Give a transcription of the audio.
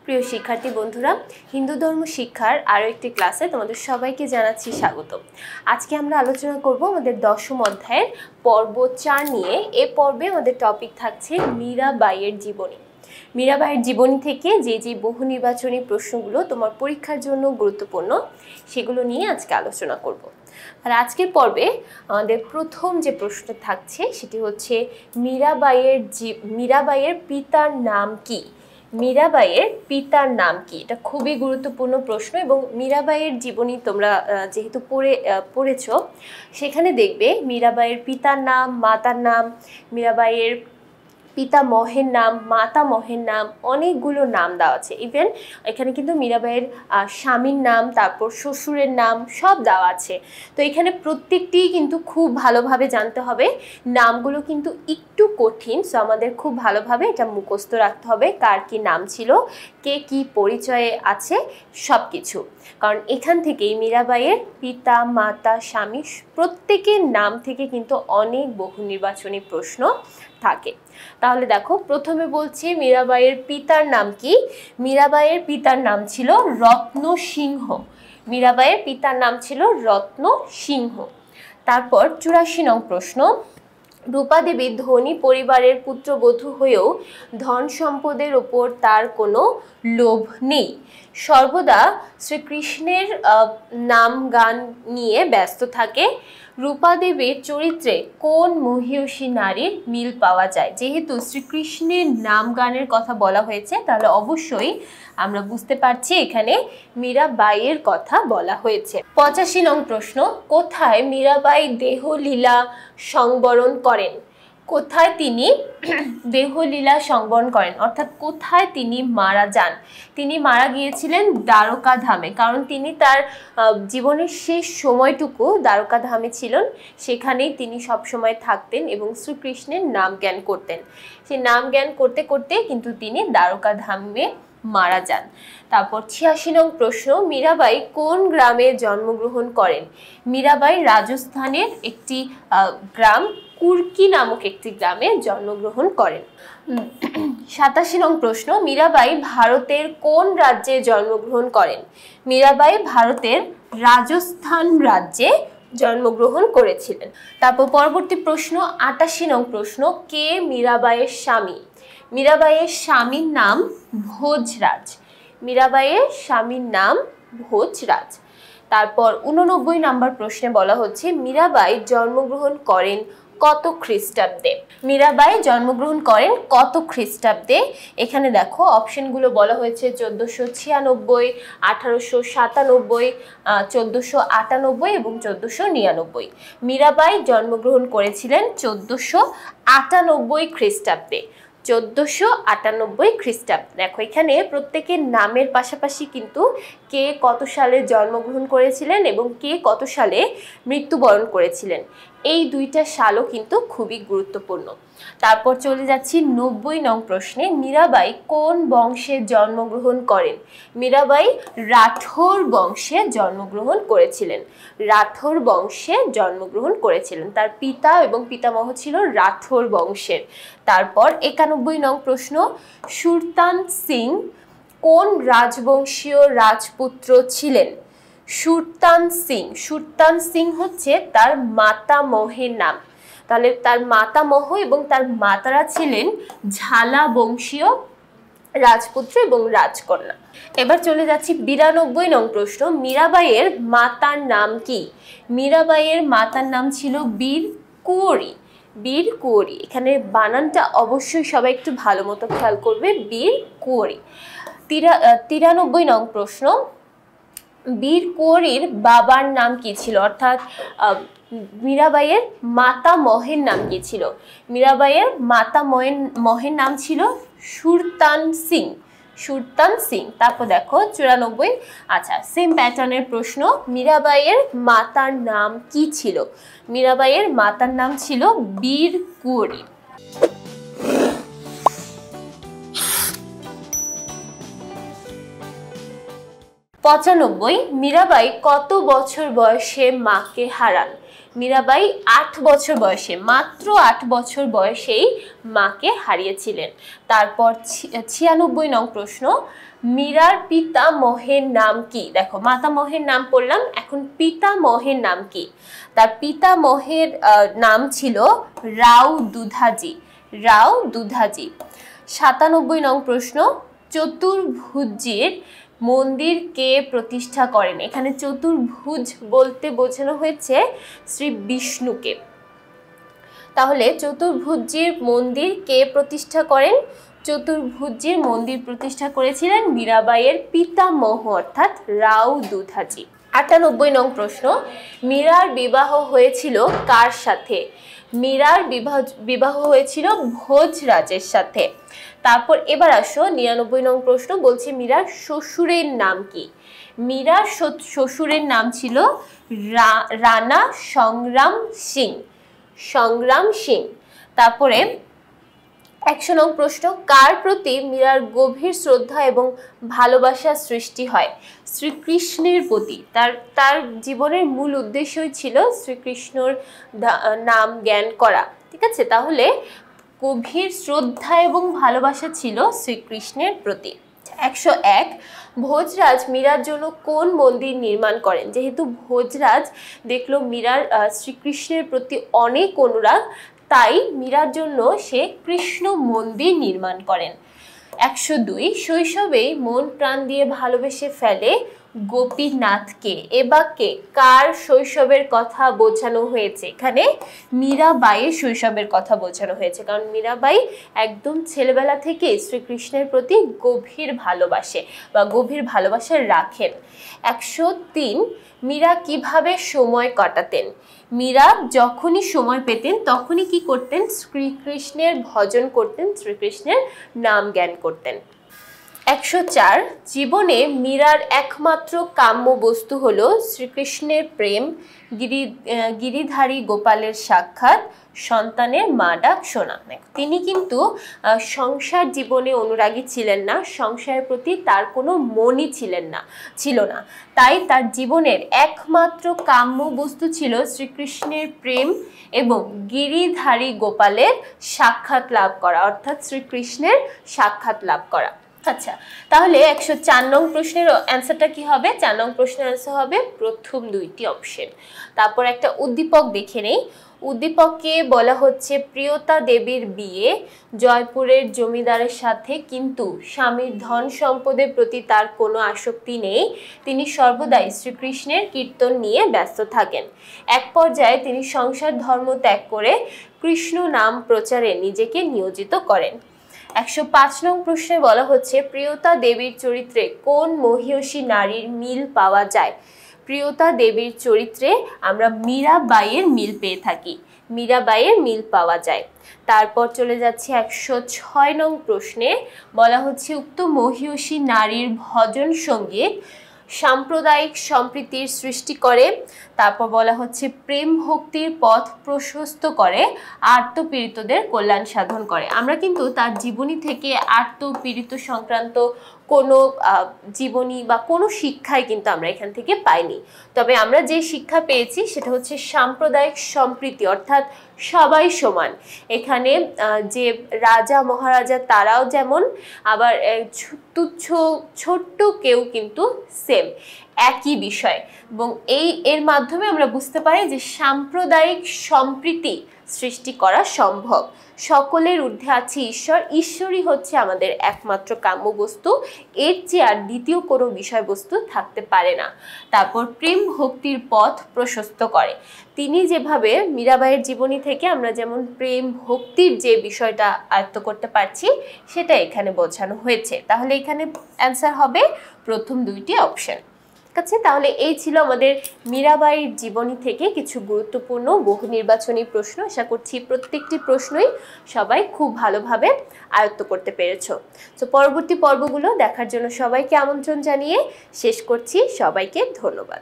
প্রিয় শিক্ষার্থী বন্ধুরা, হিন্দু ধর্ম শিক্ষার আরও একটি ক্লাসে তোমাদের সবাইকে জানাচ্ছি স্বাগত। আজকে আমরা আলোচনা করব আমাদের দশম অধ্যায়ের পর্ব 4 নিয়ে। এ পর্বে আমাদের টপিক থাকছে মীরাবাইয়ের জীবনী। মীরাবাইয়ের জীবনী থেকে যে বহু নির্বাচনী প্রশ্নগুলো তোমার পরীক্ষার জন্য গুরুত্বপূর্ণ সেগুলো নিয়ে আজকে আলোচনা করব। আর আজকের পর্বে আমাদের প্রথম যে প্রশ্নটা থাকছে সেটি হচ্ছে মীরাবাইয়ের পিতার নাম কি? মীরাবাইয়ের পিতার নাম কি? এটা খুবই গুরুত্বপূর্ণ প্রশ্ন এবং মীরাবাইয়ের জীবনী তোমরা যেহেতু পড়েছ সেখানে দেখবে মীরাবাইয়ের পিতার নাম, মাতার নাম, মীরাবাইয়ের পিতামহের নাম, মাতামহের নাম, অনেকগুলো নাম দেওয়া আছে। ইভেন এখানে কিন্তু মীরাবাইয়ের স্বামীর নাম, তারপর শ্বশুরের নাম সব দেওয়া আছে। তো এখানে প্রত্যেকটি কিন্তু খুব ভালোভাবে জানতে হবে। নামগুলো কিন্তু একটু কঠিন, সো আমাদের খুব ভালোভাবে এটা মুখস্থ রাখতে হবে, কার কি নাম ছিল, কে কি পরিচয়ে আছে সব কিছু। কারণ এখান থেকেই মীরাবাইয়ের পিতা, মাতা, স্বামী প্রত্যেকের নাম থেকে কিন্তু অনেক বহু নির্বাচনী প্রশ্ন থাকে। তাহলে দেখো, প্রথমে বলছি মীরাবাইয়ের পিতার নাম কি? মীরাবাইয়ের পিতার নাম ছিল রত্ন সিংহ। মীরাবাইয়ের পিতার নাম ছিল রত্ন সিংহ। তারপর 84 নং প্রশ্ন, রূপাদেবী ধনী পরিবারের পুত্রবধূ হয়েও ধন সম্পদের ওপর তার কোনো লোভ নেই। সর্বদা শ্রীকৃষ্ণের নাম গান নিয়ে ব্যস্ত থাকে। রূপাদেবীর চরিত্রে কোন মহিয়সী নারীর মিল পাওয়া যায়? যেহেতু শ্রীকৃষ্ণের নাম গানের কথা বলা হয়েছে, তাহলে অবশ্যই আমরা বুঝতে পারছি এখানে মীরাবাইয়ের কথা বলা হয়েছে। 85 নং প্রশ্ন, কোথায় মীরাবাই দেহলীলা সংবরণ করেন? কোথায় তিনি দেহলীলা সংবরণ করেন, অর্থাৎ কোথায় তিনি মারা যান? তিনি মারা গিয়েছিলেন দ্বারকা ধামে, কারণ তিনি তার জীবনের শেষ সময়টুকু দ্বারকা ধামে ছিলেন। সেখানেই তিনি সব সময় থাকতেন এবং শ্রীকৃষ্ণের নাম জ্ঞান করতেন। সেই নাম জ্ঞান করতে করতে কিন্তু তিনি দ্বারকা ধামে মারা যান। তারপর 86 নং প্রশ্ন, মীরাবাই কোন গ্রামে জন্মগ্রহণ করেন? মীরাবাই রাজস্থানের একটি গ্রাম কুর্কি নামক একটি গ্রামে জন্মগ্রহণ করেন। 87 নং প্রশ্ন, মীরাবাই ভারতের কোন রাজ্যে জন্মগ্রহণ করেন? মীরাবাই ভারতের রাজস্থান রাজ্যে জন্মগ্রহণ করেছিলেন। তারপর পরবর্তী প্রশ্ন 88 নং প্রশ্ন, কে মীরাবাইয়ের স্বামী? মীরাবাইয়ের স্বামীর নাম ভোজরাজ। মীরাবাইয়ের স্বামীর নাম ভোজরাজ। তারপর 89 নম্বর প্রশ্নে বলা হচ্ছে মীরাবাই জন্মগ্রহণ করেন কত খ্রিস্টাব্দে? মীরাবাই জন্মগ্রহণ করেন কত খ্রিস্টাব্দে? এখানে দেখো অপশনগুলো বলা হয়েছে 1496, 1897, 1498 এবং 1499। মীরাবাই জন্মগ্রহণ করেছিলেন 1498 খ্রিস্টাব্দে। 1498 খ্রিস্টাব্দে। দেখো এখানে প্রত্যেকের নামের পাশাপাশি কিন্তু কে কত সালে জন্মগ্রহণ করেছিলেন এবং কে কত সালে মৃত্যুবরণ করেছিলেন, এই দুইটা সালও কিন্তু খুবই গুরুত্বপূর্ণ। তারপর চলে যাচ্ছি 90 নং প্রশ্নে, মীরাবাই কোন বংশে জন্মগ্রহণ করেন? মীরাবাই রাঠোর বংশে জন্মগ্রহণ করেছিলেন। রাঠোর বংশে জন্মগ্রহণ করেছিলেন। তার পিতা এবং পিতামহ ছিল রাঠোর বংশের। তারপর 91 নং প্রশ্ন, সুরতান সিং কোন রাজবংশীয় রাজপুত্র ছিলেন? সুরতান সিং। সুরতান সিং হচ্ছে তার মাতামহের নাম। তাহলে তার মাতামহ এবং তার মাতারা ছিলেন ঝালা বংশীয় রাজপুত্র এবং রাজকন্যা। এবার চলে যাচ্ছি 92 নং প্রশ্ন, মীরাবাইয়ের মাতার নাম কি? মীরাবাইয়ের মাতার নাম ছিল বীর কুঁওরি। বীর কুঁওরি। এখানে বানানটা অবশ্যই সবাই একটু ভালো মতো খেয়াল করবে, বীর কুঁওরি। 93 নং প্রশ্ন, বীর কুঁওরির বাবার নাম কি ছিল? অর্থাৎ মীরাবাইয়ের মাতামহের নাম কি ছিল? মীরাবাইয়ের মাতামহের নাম ছিল সুরতান সিং। সুরতান সিং। তারপর দেখো 94, আচ্ছা সেম প্যাটার্নের প্রশ্ন, মীরাবাইয়ের মাতার নাম কি ছিল? মীরাবাইয়ের মাতার নাম ছিল বীর কুঁওরি। 95, মীরাবাই কত বছর বয়সে মাকে হারান? মীরাবাই 8 বছর বয়সে, মাত্র 8 বছর বয়সেই মাকে হারিয়েছিলেন। তারপর 96 নং প্রশ্ন, মীরার পিতামহের নাম কি? দেখো মাতামহের নাম পড়লাম, এখন পিতামহের নাম কি? তার পিতামহের নাম ছিল রাও দুধাজি। রাও দুধাজি। 97 নং প্রশ্ন, চতুর্ভুজের মন্দির কে প্রতিষ্ঠা করেন? এখানে চতুর্ভুজ বলতে বোঝানো হয়েছে শ্রী বিষ্ণুকে। তাহলে চতুর্ভুজের মন্দির কে প্রতিষ্ঠা করেন? চতুর্ভুজের মন্দির প্রতিষ্ঠা করেছিলেন মীরাবাইয়ের পিতামহ অর্থাৎ রাও দুধাজি। 98 নং প্রশ্ন, মীরার বিবাহ হয়েছিল কার সাথে? মীরার বিবাহ হয়েছিল ভোজরাজের সাথে। তারপর এবার আসো 99 নং প্রশ্ন, বলছে মীরার শ্বশুরের নাম কি? মীরার শ্বশুরের নাম ছিল রানা সংগ্রাম সিং। সংগ্রাম সিং। তারপরে 100 নং প্রশ্ন, কার প্রতি মীরার গভীর শ্রদ্ধা এবং ভালোবাসার সৃষ্টি হয়? শ্রীকৃষ্ণের প্রতি। তার জীবনের মূল উদ্দেশ্যই ছিল শ্রীকৃষ্ণর নাম জ্ঞান করা। ঠিক আছে, তাহলে গভীর শ্রদ্ধা এবং ভালোবাসা ছিল শ্রীকৃষ্ণের প্রতি। 101, ভোজরাজ মীরার জন্য কোন মন্দির নির্মাণ করেন? যেহেতু ভোজরাজ দেখলো মীরার শ্রীকৃষ্ণের প্রতি অনেক অনুরাগ, তাই মীরার জন্য সে কৃষ্ণ মন্দির নির্মাণ করেন। 102, শৈশবেই মন প্রাণ দিয়ে ভালোবেসে ফেলে গোপীনাথকে। এ বাক্যে কার শৈশবের কথা বোঝানো হয়েছে? এখানে মীরাবাইয়ের শৈশবের কথা বোঝানো হয়েছে, কারণ মীরাবাই একদম ছেলেবেলা থেকে শ্রীকৃষ্ণের প্রতি গভীর ভালোবাসে বা গভীর ভালোবাসা রাখেন। 103, মীরা কিভাবে সময় কাটাতেন? মীরা যখনই সময় পেতেন তখনই কি করতেন? শ্রীকৃষ্ণের ভজন করতেন, শ্রীকৃষ্ণের নাম জ্ঞান করতেন। 104, জীবনে মীরার একমাত্র কাম্য বস্তু হলো শ্রীকৃষ্ণের প্রেম, গিরিধারী গোপালের সাক্ষাৎ, সন্তানের মা ডাক শোনা। তিনি কিন্তু সংসার জীবনে অনুরাগী ছিলেন না, সংসারের প্রতি তার কোনো মনই ছিল না। তাই তার জীবনের একমাত্র কাম্য বস্তু ছিল শ্রীকৃষ্ণের প্রেম এবং গিরিধারী গোপালের সাক্ষাৎ লাভ করা, অর্থাৎ শ্রীকৃষ্ণের সাক্ষাৎ লাভ করা। আচ্ছা, তাহলে 104 নং প্রশ্নের অ্যান্সারটা কি হবে? 4 নং প্রশ্নের অ্যান্সার হবে প্রথম দুইটি অপশন। তারপর একটা উদ্দীপক দেখে নেই। উদ্দীপকে বলা হচ্ছে প্রিয়তা দেবীর বিয়ে জয়পুরের জমিদারের সাথে, কিন্তু স্বামীর ধন সম্পদের প্রতি তার কোনো আসক্তি নেই। তিনি সর্বদাই শ্রীকৃষ্ণের কীর্তন নিয়ে ব্যস্ত থাকেন। এক পর্যায়ে তিনি সংসার ধর্ম ত্যাগ করে কৃষ্ণ নাম প্রচারে নিজেকে নিয়োজিত করেন। 105 নং প্রশ্নে বলা হচ্ছে প্রিয়তা দেবীর চরিত্রে কোন মহিয়সী নারীর মিল পাওয়া যায়? প্রিয়তা দেবীর চরিত্রে আমরা মীরাবাইয়ের মিল পেয়ে থাকি, মীরাবাইয়ের মিল পাওয়া যায়। তারপর চলে যাচ্ছে 106 নং প্রশ্নে, বলা হচ্ছে উক্ত মহিয়সী নারীর ভজন সঙ্গীত সাম্প্রদায়িক সম্প্রীতির সৃষ্টি করে। তারপর বলা হচ্ছে প্রেম ভক্তির পথ প্রশস্ত করে, আর্তপীড়িতদের কল্যাণ সাধন করে। আমরা কিন্তু তার জীবনী থেকে আর্তপীড়িত সংক্রান্ত কোনো জীবনী বা কোনো শিক্ষাই কিন্তু আমরা এখান থেকে পাইনি। তবে আমরা যে শিক্ষা পেয়েছি সেটা হচ্ছে সাম্প্রদায়িক সম্প্রীতি, অর্থাৎ সবাই সমান। এখানে যে রাজা মহারাজা তারাও যেমন, আবার তুচ্ছ ছোট্ট কেউ কিন্তু সেম, একই বিষয়। এবং এর মাধ্যমে আমরা বুঝতে পারি যে সাম্প্রদায়িক সম্প্রীতি সৃষ্টি করা সম্ভব। সকলের ঊর্ধ্বে আছে ঈশ্বর, ঈশ্বরই হচ্ছে আমাদের একমাত্র কাম্য বস্তু, এর চেয়ে আর দ্বিতীয় কোনো বিষয়বস্তু থাকতে পারে না। তারপর প্রেম ভক্তির পথ প্রশস্ত করে। তিনি যেভাবে মীরাবাইয়ের জীবনী থেকে আমরা যেমন প্রেম ভক্তির যে বিষয়টা আয়ত্ত করতে পারছি সেটা এখানে বোঝানো হয়েছে। তাহলে এখানে অ্যান্সার হবে প্রথম দুইটি অপশন। ঠিক আছে, তাহলে এই ছিল আমাদের মীরাবাইয়ের জীবনী থেকে কিছু গুরুত্বপূর্ণ বহু নির্বাচনী প্রশ্ন। আশা করছি প্রত্যেকটি প্রশ্নই সবাই খুব ভালোভাবে আয়ত্ত করতে পেরেছো। তো পরবর্তী পর্বগুলো দেখার জন্য সবাইকে আমন্ত্রণ জানিয়ে শেষ করছি। সবাইকে ধন্যবাদ।